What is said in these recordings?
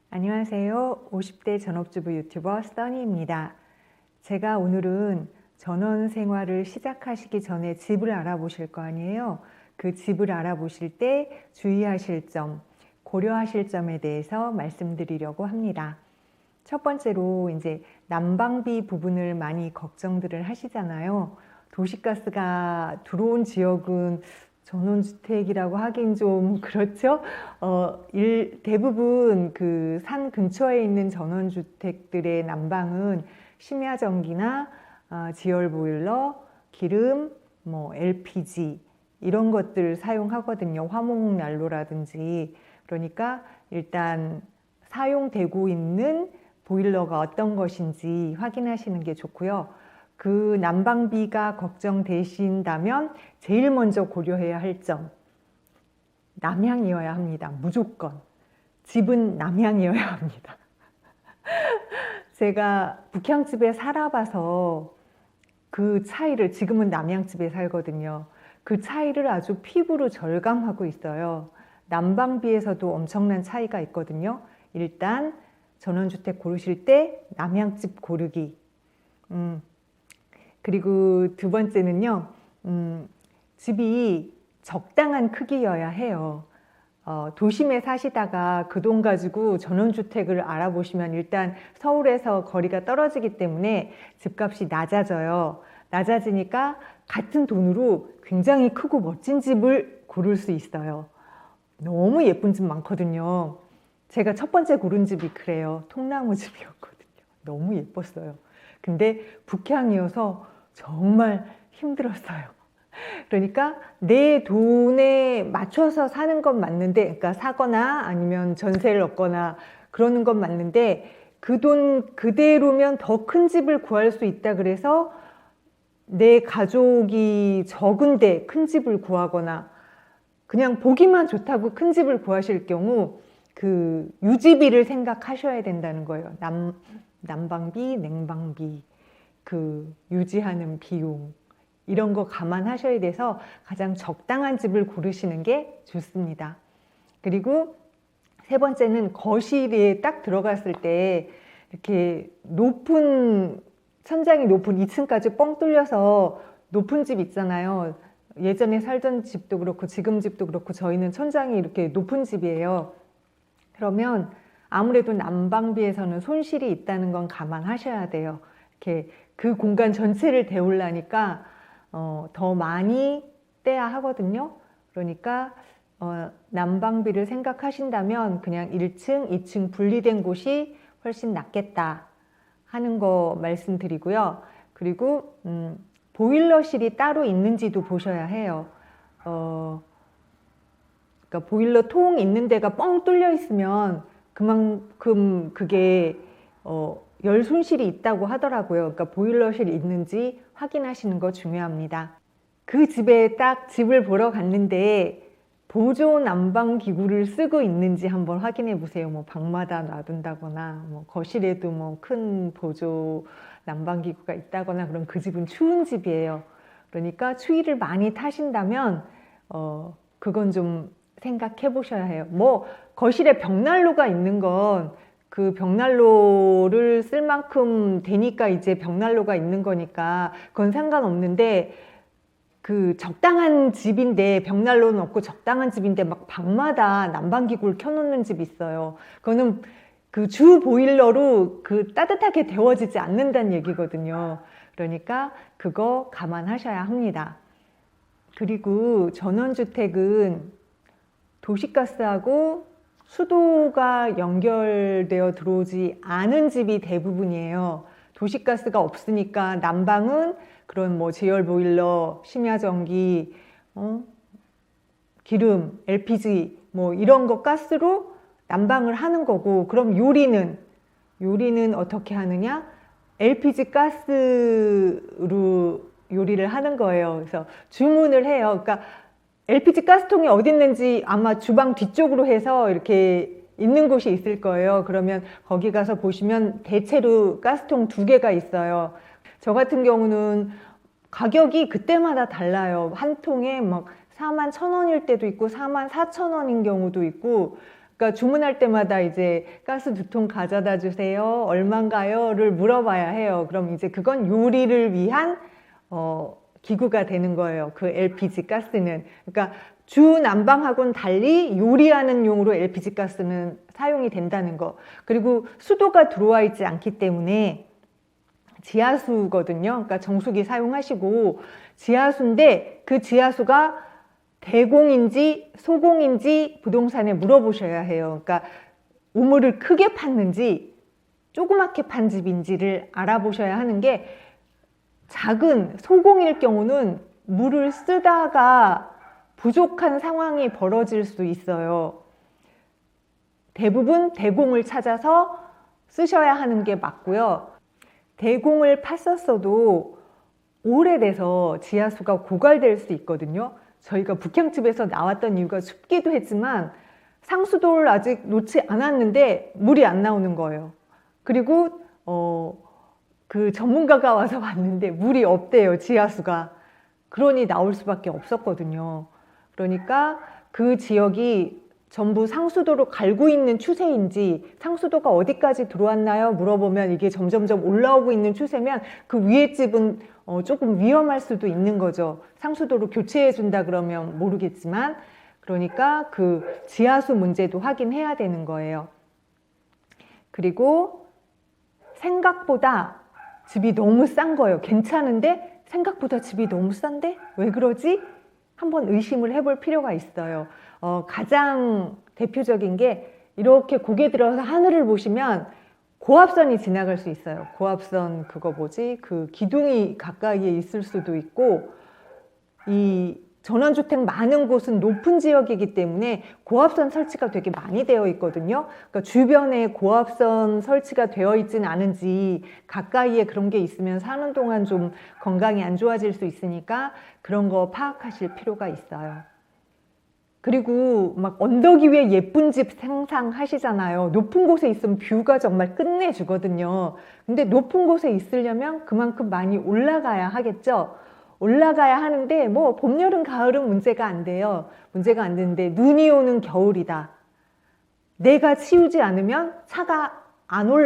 안녕하세요. 50대 전업주부 유튜버 써니입니다. 제가 오늘은 전원 생활을 시작하시기 전에 집을 알아보실 거 아니에요. 그 집을 알아보실 때 주의하실 점, 고려하실 점에 대해서 말씀드리려고 합니다. 첫 번째로 이제 난방비 부분을 많이 걱정들을 하시잖아요. 도시가스가 들어온 지역은 전원주택이라고 하긴 좀 그렇죠. 대부분 그 산 근처에 있는 전원주택들의 난방은 심야전기나 지열보일러, 기름, LPG 이런 것들 사용하거든요. 화목난로라든지. 그러니까 일단 사용되고 있는 보일러가 어떤 것인지 확인하시는 게 좋고요. 그 난방비가 걱정되신다면 제일 먼저 고려해야 할 점, 남향이어야 합니다. 무조건. 집은 남향이어야 합니다. 제가 북향집에 살아봐서 그 차이를, 지금은 남향집에 살거든요. 그 차이를 아주 피부로 절감하고 있어요. 난방비에서도 엄청난 차이가 있거든요. 일단 전원주택 고르실 때 남향집 고르기. 그리고 두 번째는요, 집이 적당한 크기여야 해요. 도심에 사시다가 그 돈 가지고 전원주택을 알아보시면 일단 서울에서 거리가 떨어지기 때문에 집값이 낮아져요. 낮아지니까 같은 돈으로 굉장히 크고 멋진 집을 고를 수 있어요. 너무 예쁜 집 많거든요. 제가 첫 번째 고른 집이 그래요. 통나무 집이었거든요. 너무 예뻤어요. 근데 북향이어서 정말 힘들었어요. 그러니까 내 돈에 맞춰서 사는 건 맞는데, 그러니까 사거나 아니면 전세를 얻거나 그러는 건 맞는데, 그 돈 그대로면 더 큰 집을 구할 수 있다 그래서 내 가족이 적은데 큰 집을 구하거나 그냥 보기만 좋다고 큰 집을 구하실 경우 그 유지비를 생각하셔야 된다는 거예요. 난방비, 냉방비, 그 유지하는 비용 이런 거 감안하셔야 돼서 가장 적당한 집을 고르시는 게 좋습니다. 그리고 세 번째는 거실에 딱 들어갔을 때 이렇게 천장이 높은 2층까지 뻥 뚫려서 높은 집 있잖아요. 예전에 살던 집도 그렇고 지금 집도 그렇고 저희는 천장이 이렇게 높은 집이에요. 그러면 아무래도 난방비에서는 손실이 있다는 건 감안하셔야 돼요. 이렇게 그 공간 전체를 데우려니까 더 많이 떼야 하거든요. 그러니까 난방비를 생각하신다면 그냥 1층, 2층 분리된 곳이 훨씬 낫겠다 하는 거 말씀드리고요. 그리고 보일러실이 따로 있는지도 보셔야 해요. 그러니까 보일러 통 있는 데가 뻥 뚫려 있으면 그만큼 그게 열 손실이 있다고 하더라고요. 그러니까 보일러실이 있는지 확인하시는 거 중요합니다. 그 집에 딱 집을 보러 갔는데 보조 난방 기구를 쓰고 있는지 한번 확인해 보세요. 뭐 방마다 놔둔다거나 뭐 거실에도 뭐 큰 보조 난방 기구가 있다거나 그럼 그 집은 추운 집이에요. 그러니까 추위를 많이 타신다면 그건 좀 생각해 보셔야 해요. 뭐 거실에 벽난로가 있는 건 그 벽난로를 쓸 만큼 되니까 이제 벽난로가 있는 거니까 그건 상관없는데 그 적당한 집인데 벽난로는 없고 적당한 집인데 막 방마다 난방기구를 켜놓는 집이 있어요. 그거는 그 주 보일러로 그 따뜻하게 데워지지 않는다는 얘기거든요. 그러니까 그거 감안하셔야 합니다. 그리고 전원주택은 도시가스하고 수도가 연결되어 들어오지 않은 집이 대부분이에요. 도시가스가 없으니까 난방은 그런 뭐 제열보일러, 심야전기, 기름, LPG 뭐 이런 거 가스로 난방을 하는 거고, 그럼 요리는 어떻게 하느냐? LPG 가스로 요리를 하는 거예요. 그래서 주문을 해요. 그러니까 LPG 가스통이 어디 있는지 아마 주방 뒤쪽으로 해서 이렇게 있는 곳이 있을 거예요. 그러면 거기 가서 보시면 대체로 가스통 2개가 있어요. 저 같은 경우는 가격이 그때마다 달라요. 한 통에 막 41,000원일 때도 있고 44,000원인 경우도 있고, 그러니까 주문할 때마다 이제 가스 2통 가져다 주세요. 얼마인가요?를 물어봐야 해요. 그럼 이제 그건 요리를 위한 기구가 되는 거예요. 그 LPG 가스는. 그러니까 주 난방하고는 달리 요리하는 용으로 LPG 가스는 사용이 된다는 거. 그리고 수도가 들어와 있지 않기 때문에 지하수거든요. 그러니까 정수기 사용하시고 지하수인데 그 지하수가 대공인지 소공인지 부동산에 물어보셔야 해요. 그러니까 우물을 크게 팠는지 조그맣게 판 집인지를 알아보셔야 하는 게, 작은 소공일 경우는 물을 쓰다가 부족한 상황이 벌어질 수 있어요. 대부분 대공을 찾아서 쓰셔야 하는 게 맞고요. 대공을 팠었어도 오래돼서 지하수가 고갈될 수 있거든요. 저희가 북향집에서 나왔던 이유가 춥기도 했지만 상수도를 아직 놓지 않았는데 물이 안 나오는 거예요. 그리고 그 전문가가 와서 봤는데 물이 없대요, 지하수가. 그러니 나올 수밖에 없었거든요. 그러니까 그 지역이 전부 상수도로 갈고 있는 추세인지, 상수도가 어디까지 들어왔나요? 물어보면 이게 점점점 올라오고 있는 추세면 그 위에 집은 조금 위험할 수도 있는 거죠. 상수도로 교체해 준다 그러면 모르겠지만, 그러니까 그 지하수 문제도 확인해야 되는 거예요. 그리고 생각보다 집이 너무 싼 거예요. 괜찮은데 생각보다 집이 너무 싼데 왜 그러지? 한번 의심을 해볼 필요가 있어요. 가장 대표적인 게, 이렇게 고개 들어서 하늘을 보시면 고압선이 지나갈 수 있어요. 고압선, 그거 뭐지? 그 기둥이 가까이에 있을 수도 있고, 이 전원주택 많은 곳은 높은 지역이기 때문에 고압선 설치가 되게 많이 되어 있거든요. 그러니까 주변에 고압선 설치가 되어 있지는 않은지, 가까이에 그런 게 있으면 사는 동안 좀 건강이 안 좋아질 수 있으니까 그런 거 파악하실 필요가 있어요. 그리고 막 언덕 위에 예쁜 집 상상하시잖아요. 높은 곳에 있으면 뷰가 정말 끝내주거든요. 근데 높은 곳에 있으려면 그만큼 많이 올라가야 하겠죠. 올라가야 하는데 뭐 봄, 여름, 가을은 문제가 안 돼요. 문제가 안 되는데 눈이 오는 겨울이다. 내가 치우지 않으면 차가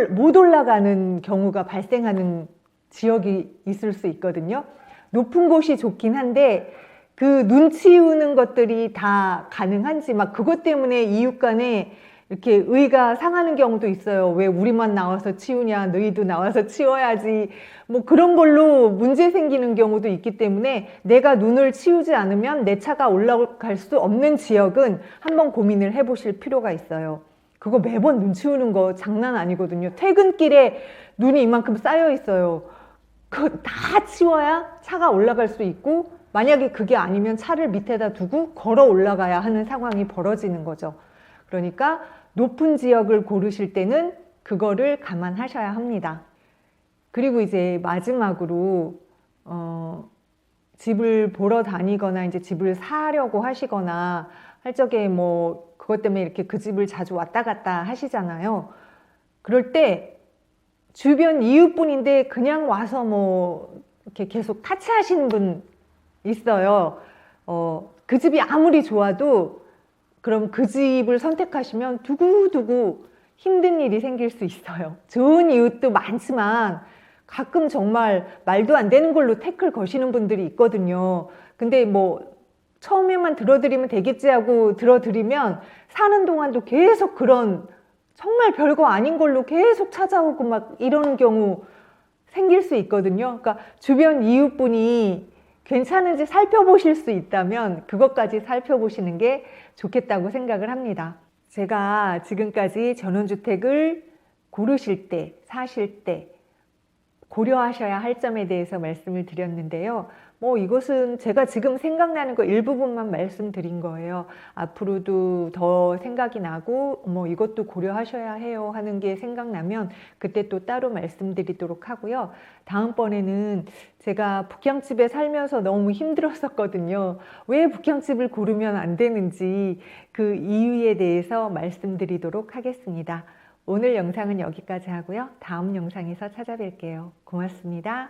못 올라가는 경우가 발생하는 지역이 있을 수 있거든요. 높은 곳이 좋긴 한데 그 눈 치우는 것들이 다 가능한지, 막 그것 때문에 이웃 간에 이렇게 의가 상하는 경우도 있어요. 왜 우리만 나와서 치우냐, 너희도 나와서 치워야지, 뭐 그런 걸로 문제 생기는 경우도 있기 때문에 내가 눈을 치우지 않으면 내 차가 올라갈 수 없는 지역은 한번 고민을 해보실 필요가 있어요. 그거 매번 눈 치우는 거 장난 아니거든요. 퇴근길에 눈이 이만큼 쌓여 있어요. 그거 다 치워야 차가 올라갈 수 있고, 만약에 그게 아니면 차를 밑에다 두고 걸어 올라가야 하는 상황이 벌어지는 거죠. 그러니까 높은 지역을 고르실 때는 그거를 감안하셔야 합니다. 그리고 이제 마지막으로 집을 보러 다니거나 이제 집을 사려고 하시거나 할 적에 뭐 그것 때문에 이렇게 그 집을 자주 왔다 갔다 하시잖아요. 그럴 때 주변 이웃분인데 그냥 와서 뭐 이렇게 계속 타치하시는 분 있어요. 그 집이 아무리 좋아도 그럼 그 집을 선택하시면 두고두고 힘든 일이 생길 수 있어요. 좋은 이웃도 많지만 가끔 정말 말도 안 되는 걸로 태클 거시는 분들이 있거든요. 근데 뭐 처음에만 들어드리면 되겠지 하고 들어드리면 사는 동안도 계속 그런 정말 별거 아닌 걸로 계속 찾아오고 막 이러는 경우 생길 수 있거든요. 그러니까 주변 이웃분이 괜찮은지 살펴보실 수 있다면 그것까지 살펴보시는 게 좋겠다고 생각을 합니다. 제가 지금까지 전원주택을 고르실 때, 사실 때 고려하셔야 할 점에 대해서 말씀을 드렸는데요. 뭐 이것은 제가 지금 생각나는 거 일부분만 말씀드린 거예요. 앞으로도 더 생각이 나고 뭐 이것도 고려하셔야 해요 하는 게 생각나면 그때 또 따로 말씀드리도록 하고요. 다음번에는 제가 북향집에 살면서 너무 힘들었었거든요. 왜 북향집을 고르면 안 되는지 그 이유에 대해서 말씀드리도록 하겠습니다. 오늘 영상은 여기까지 하고요. 다음 영상에서 찾아뵐게요. 고맙습니다.